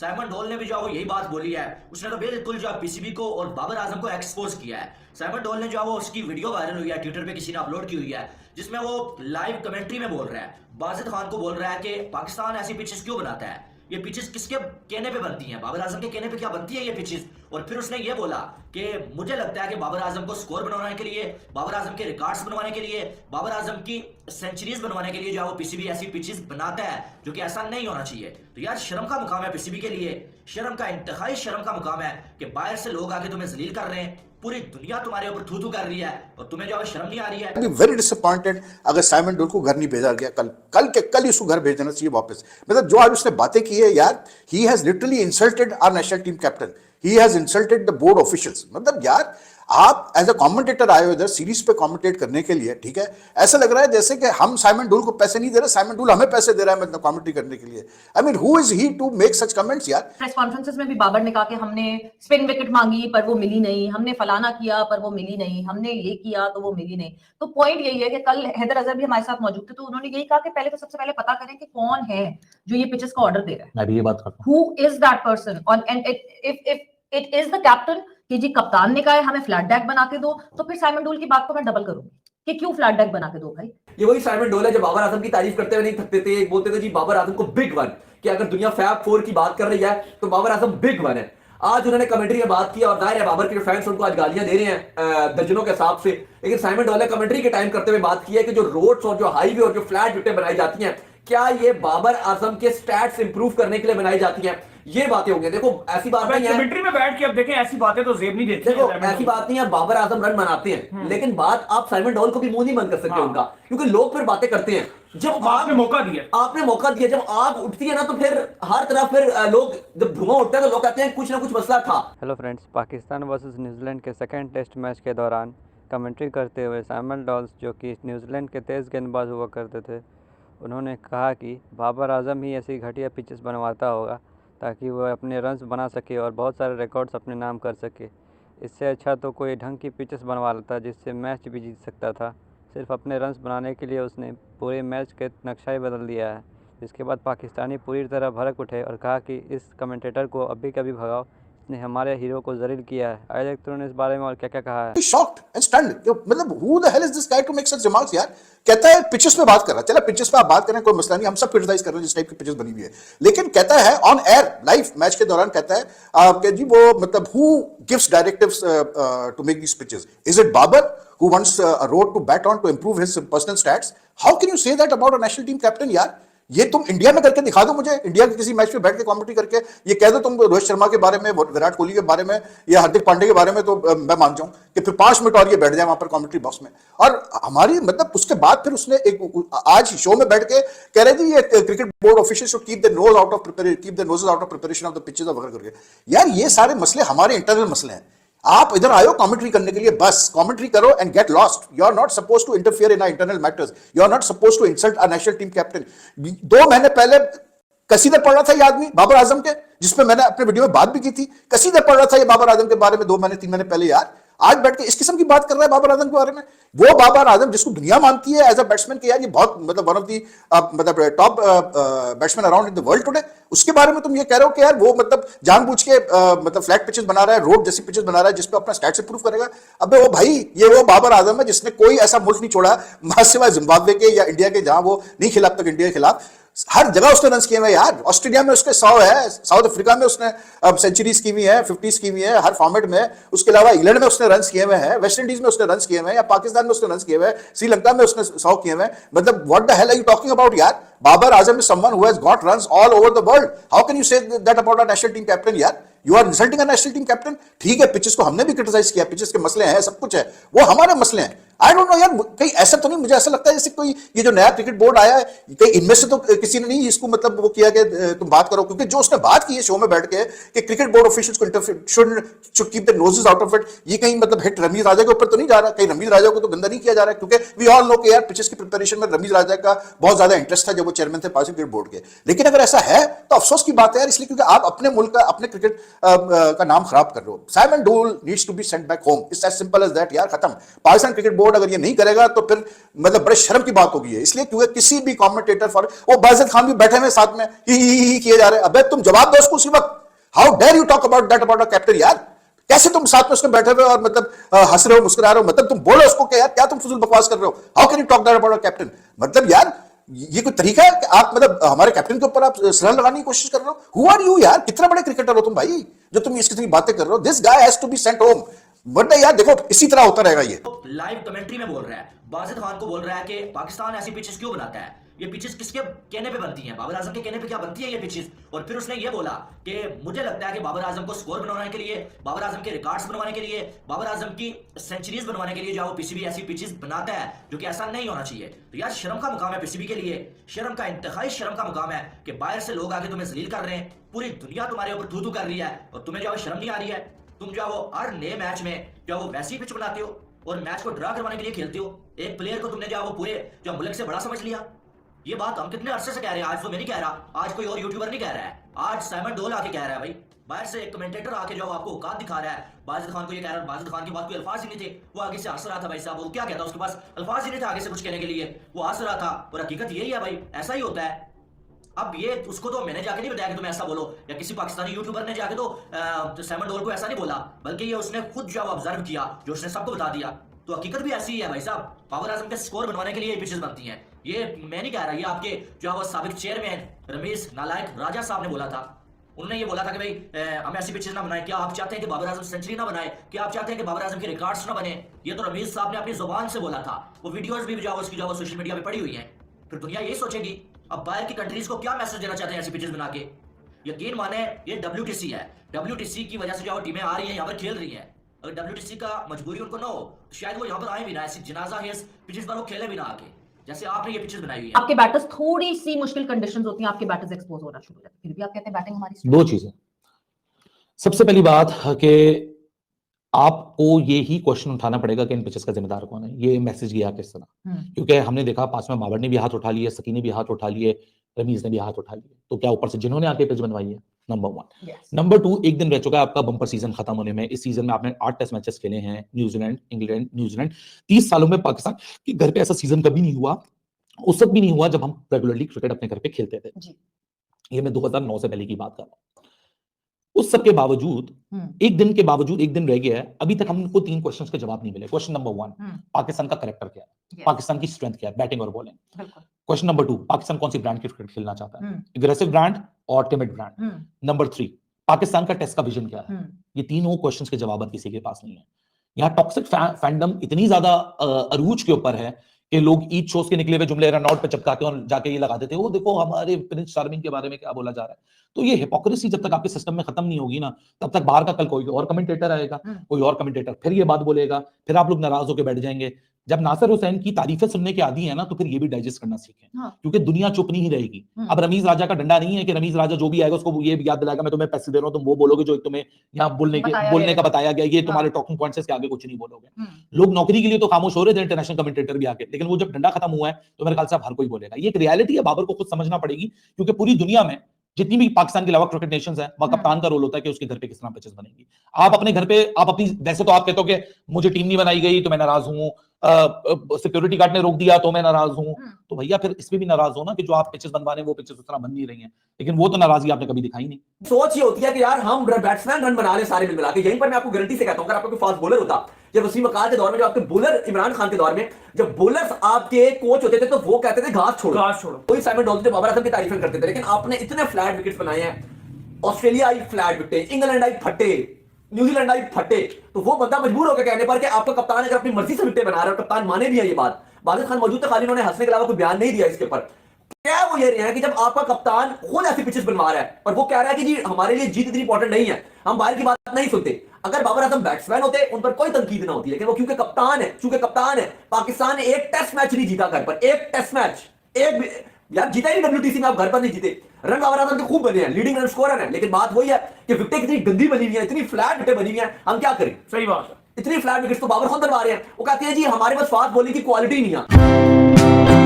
Simon डोल ने भी जो है वो यही बात बोली है। उसने तो बिल्कुल जो है पीसीबी को और बाबर आजम को एक्सपोज किया है। साइमन डोल ने जो है वो उसकी वीडियो वायरल हुई है, ट्विटर पे किसी ने अपलोड की हुई है, जिसमें वो लाइव कमेंट्री में बोल रहा है, बाजिद खान को बोल रहा है कि पाकिस्तान ऐसी पिचेस क्यों बनाता है, ये पिचेस किसके कहने पे बनती हैं, बाबर आजम के कहने पे क्या बनती है ये पिचेस। और फिर उसने ये बोला कि मुझे लगता है कि बाबर आजम को स्कोर बनवाने के लिए, बाबर आजम के रिकॉर्ड्स बनवाने के लिए, बाबर आजम की सेंचुरीज बनवाने के लिए जो है वो पीसीबी ऐसी पिचेस बनाता है, जो कि ऐसा नहीं होना चाहिए। तो यार शर्म का मुकाम है पीसीबी के लिए, शर्म का, इंतहाई शर्म का मुकाम है कि बाहर से लोग आके तुम्हें जलील कर रहे हैं, पूरी दुनिया तुम्हारे ऊपर थू थू कर रही है और तुम्हें जो है शर्म नहीं आ रही है। वेरी डिसअपॉइंटेड अगर साइमन डोल को घर नहीं भेजा गया, कल ही उसको घर भेज देना चाहिए वापस। मतलब जो आज उसने बातें की है यार, he has literally insulted our national team captain, he has insulted the board officials. मतलब यार आप एज अ कमेंटेटर आए हो इधर सीरीज पे कमेंटेट करने के लिए, ठीक है, ऐसा लग रहा है जैसे कि हम साइमन डोल को पैसे नहीं दे रहे, साइमन डोल हमें पैसे दे रहा है मतलब कमेंट्री करने के लिए। I mean who is he to make such comments यार। प्रेस कॉन्फ्रेंसेस में भी बाबर ने कहा कि हमने स्पिन विकेट मांगी पर वो मिली नहीं, हमने फलाना किया पर वो मिली नहीं, हमने ये किया तो वो मिली नहीं। तो पॉइंट यही है कि कल हैदर अजहर भी हमारे साथ मौजूद थे, तो उन्होंने यही कहा कि पहले तो सबसे पहले पता करें कि कौन है जो ये पिचेस का ऑर्डर दे रहा है। मैं भी ये बात करता हूं, who is that person on, and if it is the captain कि जी कप्तान ने कहा है हमें फ्लैट डेक बना के दो, तो फिर साइमन डोल की बात को मैं डबल करूंगी कि क्यों फ्लैट डेक बना के दो भाई। ये वही साइमन डोल है जो बाबर आजम की तारीफ करते हुए नहीं थकते थे, बोलते थे जी बाबर आजम को बिग वन, कि अगर दुनिया फैब फोर की बात कर रही है तो बाबर आजम बिग वन है। आज उन्होंने कमेंट्री में बात की और जाहिर है बाबर के फैंस उनको आज गालियां दे रहे हैं दर्जनों के हिसाब से, लेकिन साइमन डोल ने कमेंट्री के टाइम करते हुए बात की है कि जो रोड्स और जो हाईवे और जो फ्लैट विकेटें बनाई जाती हैं, क्या ये बाबर आजम के स्टैट्स इंप्रूव करने के लिए बनाई जाती हैं, ये बातें होंगी। देखो ऐसी बात नहीं है, कमेंट्री में बैठ के अब देखें ऐसी बातें तो जेब नहीं देती। देखो ऐसी बात नहीं है, बाबर आजम रन बनाते हैं, लेकिन बात आप साइमन डोल को भी मुंह नहीं बंद कर सकते उनका, क्योंकि लोग फिर बातें करते हैं। जब आपने मौका दिया, जब आग उठती है ना तो फिर हर तरफ फिर लोग, जब धुआं उठता है तो लोग कहते हैं कुछ ना कुछ मसला था। Hello friends, Pakistan versus New Zealand के सेकंड टेस्ट मैच के दौरान कमेंट्री करते हुए साइमन डोल्स, जो कि न्यूजीलैंड के तेज़ गेंदबाज हुआ करते थे, उन्होंने कहा कि बाबर आजम ही ऐसी घटिया पिचेस बनवाता होगा ताकि वह अपने रन्स बना सके और बहुत सारे रिकॉर्ड्स अपने नाम कर सके। इससे अच्छा तो कोई ढंग की पिचेस बनवा लेता जिससे मैच भी जीत सकता था। सिर्फ अपने रन्स बनाने के लिए उसने पूरे मैच के नक्शा ही बदल दिया है। जिसके बाद पाकिस्तानी पूरी तरह भड़क उठे और कहा कि इस कमेंटेटर को अभी कभी भगाओ, ने हमारे हीरो को जलील किया है। आइए देखते हैं इस बारे में और क्या क्या कहा है। शॉक्ड एंड स्टन्ड, मतलब who the hell is this guy to make such remarks यार। कहता है पिचेस पे बात कर रहा है, चला पिचेस पे आप बात करें कोई मसला नहीं, हम सब क्रिटिसाइज कर रहे हैं जिस टाइप की पिचेस बनी हुई है, लेकिन कहता है ऑन एयर लाइव मैच के दौरान कहता है कि जी वो मतलब who gives directives to make these pitches, is it Babar who wants a road to bat on to improve his personal stats? How can you say that about a national team captain यार? ये तुम India में करके दिखा दो मुझे, India के किसी मैच पे बैठ के कमेंट्री करके ये कह दो तुम रोहित शर्मा के बारे में, विराट कोहली के बारे में या हार्दिक पांडे के बारे में, तो मैं मान जाऊं कि फिर 5 मिनट और ये बैठ जाए वहां पर कमेंट्री बॉक्स में। और हमारी मतलब उसके बाद फिर उसने एक आज शो में बैठ के कह रहे जी ये cricket board official should keep the nose out of preparation of the pitches वगैरह करके। यार ये सारे मसले हमारे इंटरनल मसले हैं। आप इधर आयो कमेंट्री करने के लिए, बस कमेंट्री करो and get lost. You are not supposed to interfere in our internal matters, you are not supposed to insult our national team captain. 2 महीने पहले कसीदे पढ़ रहा था ये आदमी बाबर आजम के, जिसपे मैंने अपने वीडियो में बात भी की थी, कसीदे पढ़ रहा था ये बाबर आजम के बारे में 2 महीने 3 महीने पहले। यार आज बैठ के इस किस्म की बात कर रहा है बाबर आजम के बारे में। वो बाबर आजम जिसको दुनिया मानती है एज अ बैट्समैन के, यार ये बहुत मतलब वन ऑफ दी मतलब top batsman around in the world today, उसके बारे में तुम ये कह रहे हो कि यार वो मतलब जानबूझ के मतलब फ्लैट पिचेस बना रहा है, रोड जैसी पिचेस बना रहा है जिसपे अपना स्टैट्स इंप्रूव करेगा। अबे वो भाई ये वो बाबर आजम है जिसने कोई ऐसा मुल्क नहीं छोड़ा सिवाय जिम्बाब्वे के या इंडिया के जहां वो नहीं खिला तक इंडिया के खिलाफ। हर जगह उसने रन किए हुए यार। ऑस्ट्रेलिया में उसके 100 है, साउथ अफ्रीका में उसने सेंचुरीज की हुई है, 50s की हुई है हर फॉर्मेट में। उसके अलावा इंग्लैंड में उसने रन किए हुए हैं, वेस्ट इंडीज में उसने रन किए हुए हैं, या पाकिस्तान में उसने रन किए हुए हैं, श्रीलंका में उसने 100 किए हुए हैं। मतलब what the hell are you talking about यार? Babar Azam is someone who has got runs all over the world. How can you say that about a national team captain यार? You are insulting a national team captain. ठीक है pitches को हमने भी criticise किया, pitches के मसले हैं, सब कुछ है, वो हमारे मसले हैं। आई डोंट नो यार, कहीं ऐसा तो नहीं, मुझे ऐसा लगता है जैसे कोई ये जो नया क्रिकेट बोर्ड आया है कहीं इनमें से तो किसी ने नहीं इसको मतलब वो किया कि तुम बात करो, क्योंकि जो उसने बात की है शो में बैठ के कि क्रिकेट बोर्ड ऑफिशियल्स को should keep the noses out of it, ये कहीं मतलब हिट रमीज राजा के ऊपर तो नहीं जा रहा, कहीं रमीज राजा को तो गंदा नहीं किया जा रहा है, क्योंकि वी ऑल नो कि यार पिचेस की प्रिपरेशन में रमीज राजा का बहुत ज्यादा इंटरेस्ट था जब वो चेयरमैन थे पाकिस्तान क्रिकेट बोर्ड के। लेकिन अगर ऐसा है तो अफसोस की बात है यार, इसलिए क्योंकि आप अपने मुल्क का, अपने क्रिकेट का नाम खराब कर रहे हो। Simon Dole needs to be sent back home, it's as simple as that यार, खत्म। पाकिस्तान क्रिकेट बोर्ड अगर ये नहीं करेगा तो फिर मतलब बड़े शर्म की बात होगी है, इसलिए क्योंकि किसी भी कमेंटेटर फॉर वो बाजिद खान भी बैठे हुए साथ में ही किए जा रहे हैं। अबे तुम जवाब दो उसको उसी वक्त, how dare you talk about that about a captain यार, कैसे तुम साथ में उसके बैठे हुए और मतलब हंस रहे हो मुस्कुरा रहे हो, मतलब तुम बोलो उसको क्या यार, क्या तुम फजूल बकवास कर रहे हो, how can you talk that about a captain, मतलब यार ये कोई तरीका है कि आप मतलब हमारे कैप्टन के ऊपर आप सलाह लगाने की कोशिश कर रहे हो। हु आर यू यार, कितना बड़े क्रिकेटर हो तुम भाई जो तुम इसकी बातें कर रहे हो। This guy has to be sent home, वरना यार देखो इसी तरह होता रहेगा ये। लाइव कमेंट्री में बोल रहा है, बाजिद खान को बोल रहा है कि पाकिस्तान ऐसी पिचेस क्यों बनाता है, ये पिचेस किसके कहने पे बनती हैं, बाबर आजम के कहने पे क्या बनती है ये पिचेस। और फिर उसने ये बोला कि मुझे लगता है कि बाबर आजम को स्कोर बनवाने के लिए, बाबर आजम के रिकॉर्ड्स बनवाने के लिए, बाबर आजम की सेंचुरीज बनवाने के लिए जो वो पीसीबी ऐसी पिचेस बनाता है जो कि ऐसा नहीं होना चाहिए। तो यार शर्म का मुकाम है पीसीबी के लिए, शर्म का इंतहाई शर्म का मुकाम है कि बाहर से लोग आके तुम्हें जलील कर रहे हैं, पूरी दुनिया तुम्हारे ऊपर थू थू कर रही है और तुम्हें जो शर्म नहीं आ रही है। तुम जो वो हर नए मैच में जो वो वैसी पिच बनाते हो और मैच को ड्रा करवाने के लिए खेलते हो। एक प्लेयर को तुमने जो वो पूरे जो मुल्क से बड़ा समझ लिया। ये बात हम कितने अरसे से कह रहे हैं, आज तो मैं नहीं कह रहा, आज कोई और यूट्यूबर नहीं कह रहा है, आज साइमन डोल आके कह रहा है भाई, बाहर से एक कमेंटेटर आके जो आपको औकात दिखा रहा है। बाजिद खान को ये कह रहा है, बाजिद खान की बात कोई अल्फाज ही नहीं थे, वो आगे से हंस रहा था भाई साहब, वो क्या कहता, उसके पास अल्फाज ही नहीं था आगे से कुछ कहने के लिए, वो हंस रहा था। और हकीकत यही है भाई, ऐसा ही होता है। अब ये उसको तो मैंने जाके नहीं बताया कि तुम ऐसा बोलो, या किसी पाकिस्तानी यूट्यूबर ने जाके तो साइमन डोल को ऐसा नहीं बोला, बल्कि ये उसने खुद जो ऑब्जर्व किया, जो उसने सबको बता दिया। तो हकीकत भी ऐसी ही है भाई साहब, बाबर आजम के स्कोर बनवाने के लिए पिचेस बनती हैं। ये मैं नहीं कह रहा, ये आपके जो वो साबिक चेयरमैन रमेश नालायक राजा साहब ने बोला था। उन्होंने ये बोला था कि भाई हम ऐसी पिचेस ना बनाए, क्या आप चाहते हैं कि बाबर आजम सेंचुरी ना बनाए, क्या आप चाहते हैं कि बाबर आजम के रिकॉर्ड्स ना बने। ये तो रमेश साहब ने अपनी जुबान से बोला था, वो वीडियोस भी जो उसकी जो सोशल मीडिया पे पड़ी हुई है। फिर दुनिया यही सोचेगी अब बाहर की कंट्रीज को क्या मैसेज देना चाहते हैं ऐसी पिचेस बना के। यकीन माने ये WTC है, WTC की वजह से जो टीमें आ रही हैं यहाँ पर खेल रही हैं। अगर WTC का मजबूरी उनको ना हो तो शायद वो यहाँ पर आए भी ना, ऐसी जनाजा है इस पिचेस पर वो खेले भी ना आके, जैसे आपने ये पिचेस बनाई हुई है। आपके बैटर्स थोड़ी सी मुश्किल कंडीशंस होती हैं, आपके बैटर्स एक्सपोज होना शुरू हो जाते हैं, फिर भी आप कहते हैं बैटिंग हमारी। दो चीजें, सबसे पहली बात कि आपको ये ही क्वेश्चन उठाना पड़ेगा कि इन पिचेस का जिम्मेदार कौन है, ये मैसेज गया किस तरह, क्योंकि हमने देखा पास में बाबर ने भी हाथ उठा लिए, सकी ने भी हाथ उठा लिए, रमीज ने भी हाथ उठा लिए, तो क्या ऊपर से जिन्होंने आके पिच बनवाई है, नंबर 1। नंबर 2, एक दिन रह चुका है आपका बम्पर सीजन खत्म होने में। इस सीजन में आपने 8 टेस्ट मैचेस खेले हैं, न्यूजीलैंड, इंग्लैंड, न्यूजीलैंड। 30 सालों में पाकिस्तान के घर पे ऐसा सीजन कभी नहीं हुआ, उस वक्त भी नहीं हुआ जब हम रेगुलरली क्रिकेट अपने घर पे खेलते थे जी। ये मैं 2009 से पहले की बात कर रहा हूँ। उस सब के बावजूद एक दिन रह गया है, अभी तक हमको 3 क्वेश्चंस के जवाब नहीं मिले। क्वेश्चन नंबर 1, पाकिस्तान का कैरेक्टर क्या है, पाकिस्तान की स्ट्रेंथ क्या है, बैटिंग और बॉलिंग। क्वेश्चन नंबर 2, पाकिस्तान कौन सी ब्रांड की क्रिकेट खेलना चाहता है, एग्रेसिव ब्रांड और टिमिड ब्रांड। नंबर 3, पाकिस्तान का टेस्ट का विजन क्या है। ये तीनों क्वेश्चंस के जवाब किसी के पास नहीं है। यहाँ टॉक्सिक फैंडम इतनी ज्यादा अरूज के ऊपर है कि लोग ईद शोज के निकले हुए जुमले रन आउट पे चिपकाते और जाके ये लगा देते हैं, वो देखो हमारे प्रिंस चार्मिंग के बारे में क्या बोला जा रहा है। तो ये हिपोक्रेसी जब तक आपके सिस्टम में खत्म नहीं होगी ना, तब तक बाहर का कल कोई और कमेंटेटर आएगा, कोई और कमेंटेटर फिर ये बात बोलेगा, फिर आप लोग नाराज होकर बैठ जाएंगे। जब नासिर हुसैन की तारीफें सुनने के आदी है ना, तो फिर ये भी डाइजेस्ट करना सीखें, क्योंकि दुनिया चुप नहीं रहेगी। अब रमीज राजा का डंडा नहीं है कि रमीज राजा जो भी आएगा उसको ये याद दिलाएगा मैं तुम्हें पैसे दे रहा हूं, तुम वो बोलोगे जो तुम्हें यहाँ बोलने का बताया गया, ये तुम्हारे टॉकिंग पॉइंट्स के आगे कुछ नहीं बोलोगे। लोग नौकरी के लिए तो खामोश हो रहे थे, इंटरनेशनल कमेंटेटर भी आके, लेकिन वो जब डंडा खत्म हुआ है तो मेरे ख्याल से हर कोई बोलेगा। ये एक रियलिटी है, बाबर को खुद समझना पड़ेगी, क्योंकि पूरी दुनिया में जितनी भी पाकिस्तान के अलावा क्रिकेट नेशंस है, वहां कप्तान का रोल होता है कि उसके घर पे किस तरह पिचेस बनेंगी। आप अपने घर पे आप अपनी, वैसे तो आप कहते हो कि मुझे टीम नहीं बनाई गई तो मैं नाराज हूं, सिक्योरिटी गार्ड ने रोक दिया तो मैं नाराज हूं, तो भैया फिर इसमें भी नाराज हो ना कि जो आप पिचेस बनवा रहे हैं वो पिचेस उस तरह बन नहीं रही हैं। लेकिन वो तो नाराजगी आपने कभी दिखाई नहीं। सोच ये होती है कि यार हम बैट्समैन रन बना रहे सारे मिल मिला के। यहीं पर मैं आपको गारंटी से कहता हूं, अगर आपका कोई फास्ट बॉलर होता, जब वसीम अकाल के दौर में, जब आपके बॉलर इमरान खान के दौर में, जब बॉलर्स आपके कोच होते थे तो वो कहते थे घास छोड़ो। कोई साइमन डोल थे, बाबर आजम की तारीफें करते थे, लेकिन आपने इतने फ्लैट विकेट्स बनाए हैं। ऑस्ट्रेलिया आई फ्लैट विकेट, इंग्लैंड आई फटे, न्यूजीलैंड आई फटे, तो वो बंदा मजबूर होकर कहने पर कि आपका कप्तान अगर अपनी मर्जी से विकेट बना रहा है, और कप्तान माने भी है ये बात, बाजिद खान मौजूद थे, खाली उन्होंने हंसने के अलावा कोई बयान नहीं दिया इसके ऊपर। क्या वो ये रहे हैं कि जब आपका कप्तान खुद ऐसी पिचेस बनवा रहा है और वो कह रहा है कि जी हमारे लिए जीत इतनी इंपॉर्टेंट नहीं है, हम बाहर की बात नहीं सुनते। अगर बाबर आजम बैट्समैन होते उन पर कोई तनकीद ना होती, लेकिन वो क्योंकि कप्तान है, पाकिस्तान ने एक टेस्ट मैच नहीं जीता घर पर, एक टेस्ट मैच, एक यार जीता ही WTC में, आप घर पर नहीं जीते। रन बाबर आजम के खूब बने हैं, लीडिंग रन स्कोरर है, लेकिन बात वही है कि विकेट कितनी गंदी बनी हुई है, इतनी फ्लैट विकेट बनी हुई है, हम क्या करें। सही बात है, इतनी फ्लैट विकेट तो बाबर खुद बनवा रहे हैं। वो कहते हैं जी हमारे पास फास्ट बॉलिंग की क्वालिटी नहीं है।